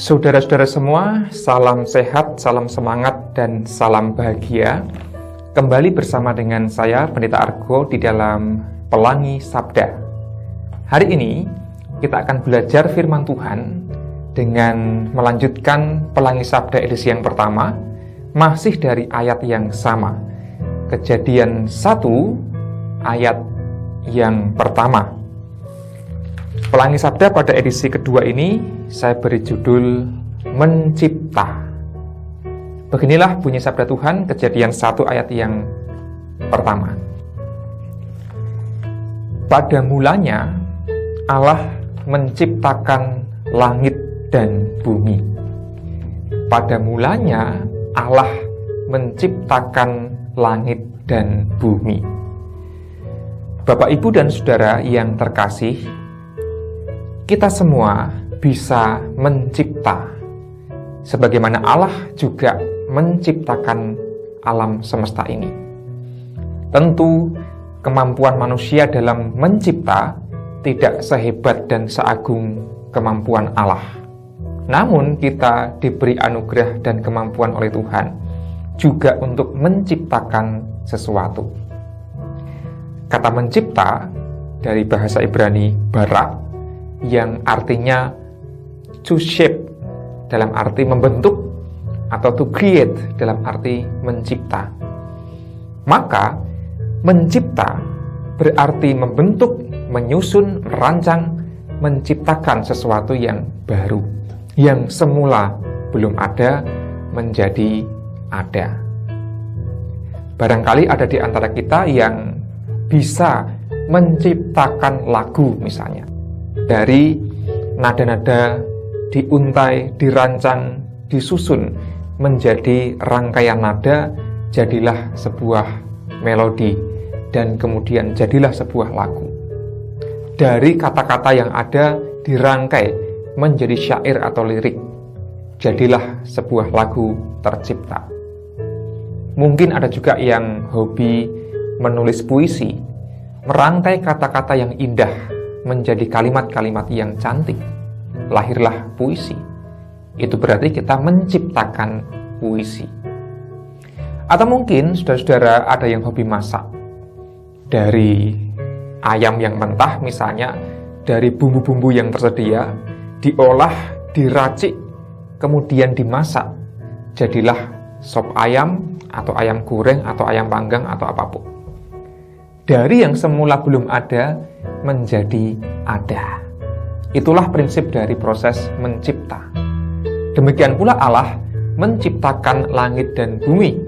Saudara-saudara semua, salam sehat, salam semangat, dan salam bahagia. Kembali bersama dengan saya, Pendeta Argo, di dalam Pelangi Sabda. Hari ini, kita akan belajar firman Tuhan dengan melanjutkan Pelangi Sabda edisi yang pertama, masih dari ayat yang sama. Kejadian 1, ayat yang pertama. Pelangi Sabda pada edisi kedua ini saya beri judul Mencipta. Beginilah bunyi sabda Tuhan, Kejadian 1 ayat yang pertama. Pada mulanya Allah menciptakan langit dan bumi. Pada mulanya Allah menciptakan langit dan bumi. Bapak, Ibu, dan Saudara yang terkasih, kita semua bisa mencipta, sebagaimana Allah juga menciptakan alam semesta ini. Tentu, kemampuan manusia dalam mencipta tidak sehebat dan seagung kemampuan Allah. Namun, kita diberi anugerah dan kemampuan oleh Tuhan juga untuk menciptakan sesuatu. Kata mencipta dari bahasa Ibrani bara, yang artinya to shape dalam arti membentuk, atau to create dalam arti mencipta. Maka mencipta berarti membentuk, menyusun, merancang, menciptakan sesuatu yang baru, yang semula belum ada menjadi ada. Barangkali ada di antara kita yang bisa menciptakan lagu misalnya. Dari nada-nada diuntai, dirancang, disusun menjadi rangkaian nada, jadilah sebuah melodi, dan kemudian jadilah sebuah lagu. Dari kata-kata yang ada dirangkai menjadi syair atau lirik, jadilah sebuah lagu tercipta. Mungkin ada juga yang hobi menulis puisi, merangkai kata-kata yang indah menjadi kalimat-kalimat yang cantik, lahirlah puisi. Itu berarti kita menciptakan puisi. Atau mungkin saudara-saudara ada yang hobi masak. Dari ayam yang mentah misalnya, dari bumbu-bumbu yang tersedia, diolah, diracik, kemudian dimasak, jadilah sop ayam, atau ayam goreng, atau ayam panggang, atau apapun. Dari yang semula belum ada menjadi ada. Itulah prinsip dari proses mencipta. Demikian pula Allah menciptakan langit dan bumi.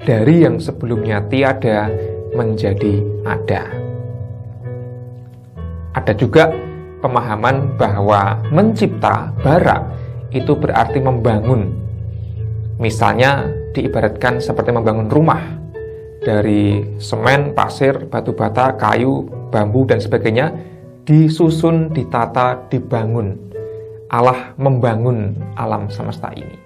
Dari yang sebelumnya tiada menjadi ada. Ada juga pemahaman bahwa mencipta bara itu berarti membangun. Misalnya diibaratkan seperti membangun rumah. Dari semen, pasir, batu bata, kayu, bambu, dan sebagainya, disusun, ditata, dibangun. Allah membangun alam semesta ini.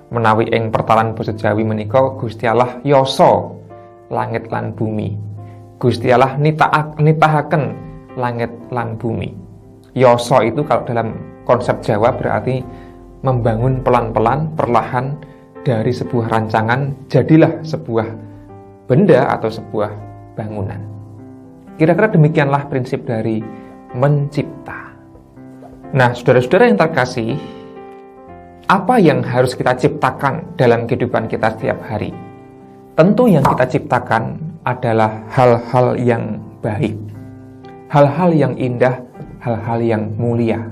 Menawi ing pertalan basa Jawi menika Gusti Allah yoso langit lan bumi. Gusti Allah nitahaken langit lan bumi. Yoso itu kalau dalam konsep Jawa berarti membangun pelan-pelan, perlahan, dari sebuah rancangan jadilah sebuah benda atau sebuah bangunan. Kira-kira demikianlah prinsip dari mencipta. Nah, saudara-saudara yang terkasih, apa yang harus kita ciptakan dalam kehidupan kita setiap hari? Tentu yang kita ciptakan adalah hal-hal yang baik, hal-hal yang indah, hal-hal yang mulia.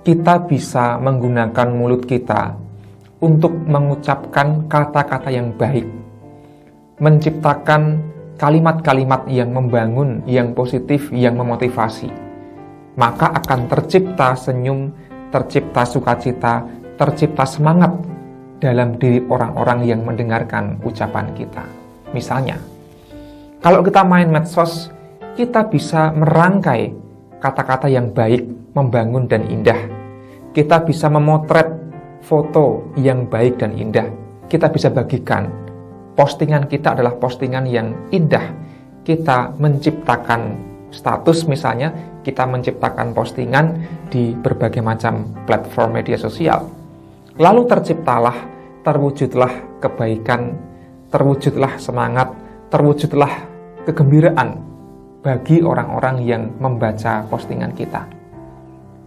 Kita bisa menggunakan mulut kita untuk mengucapkan kata-kata yang baik, menciptakan kalimat-kalimat yang membangun, yang positif, yang memotivasi. Maka akan tercipta senyum, tercipta sukacita, tercipta semangat dalam diri orang-orang yang mendengarkan ucapan kita. Misalnya, kalau kita main medsos, kita bisa merangkai kata-kata yang baik, membangun dan indah. Kita bisa memotret foto yang baik dan indah. Kita bisa bagikan. Postingan kita adalah postingan yang indah. Kita menciptakan status misalnya, kita menciptakan postingan di berbagai macam platform media sosial. Lalu terwujudlah kebaikan, terwujudlah semangat, terwujudlah kegembiraan bagi orang-orang yang membaca postingan kita.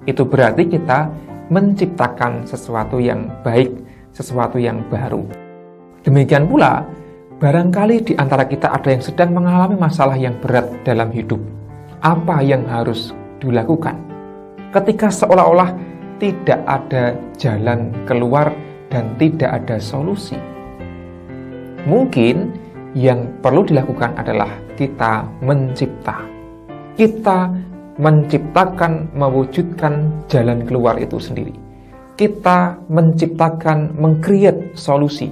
Itu berarti kita menciptakan sesuatu yang baik, sesuatu yang baru. Demikian pula, barangkali di antara kita ada yang sedang mengalami masalah yang berat dalam hidup. Apa yang harus dilakukan? Ketika seolah-olah tidak ada jalan keluar dan tidak ada solusi. Mungkin yang perlu dilakukan adalah kita mencipta. Kita menciptakan, mewujudkan jalan keluar itu sendiri. Kita menciptakan, meng-create solusi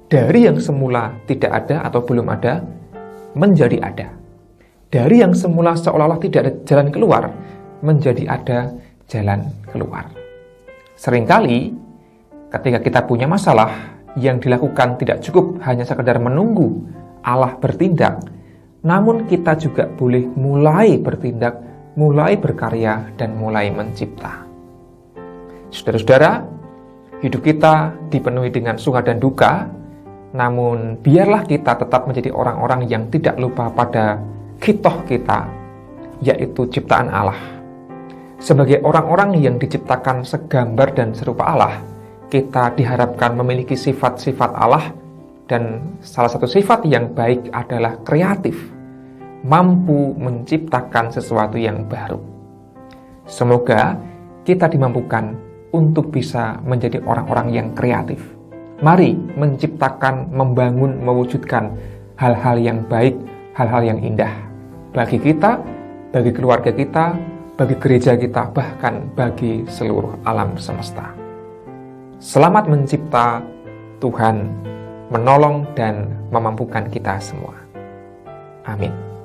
dari yang semula tidak ada atau belum ada, menjadi ada. Dari yang semula seolah-olah tidak ada jalan keluar, menjadi ada jalan keluar. Seringkali, ketika kita punya masalah, yang dilakukan tidak cukup hanya sekedar menunggu Allah bertindak, namun kita juga boleh mulai bertindak, mulai berkarya, dan mulai mencipta. Saudara-saudara, hidup kita dipenuhi dengan suka dan duka, namun biarlah kita tetap menjadi orang-orang yang tidak lupa pada khitoh kita, yaitu ciptaan Allah. Sebagai orang-orang yang diciptakan segambar dan serupa Allah, kita diharapkan memiliki sifat-sifat Allah, dan salah satu sifat yang baik adalah kreatif, mampu menciptakan sesuatu yang baru. Semoga kita dimampukan untuk bisa menjadi orang-orang yang kreatif. Mari menciptakan, membangun, mewujudkan hal-hal yang baik, hal-hal yang indah bagi kita, bagi keluarga kita, bagi gereja kita, bahkan bagi seluruh alam semesta. Selamat mencipta, Tuhan menolong dan memampukan kita semua. Amin.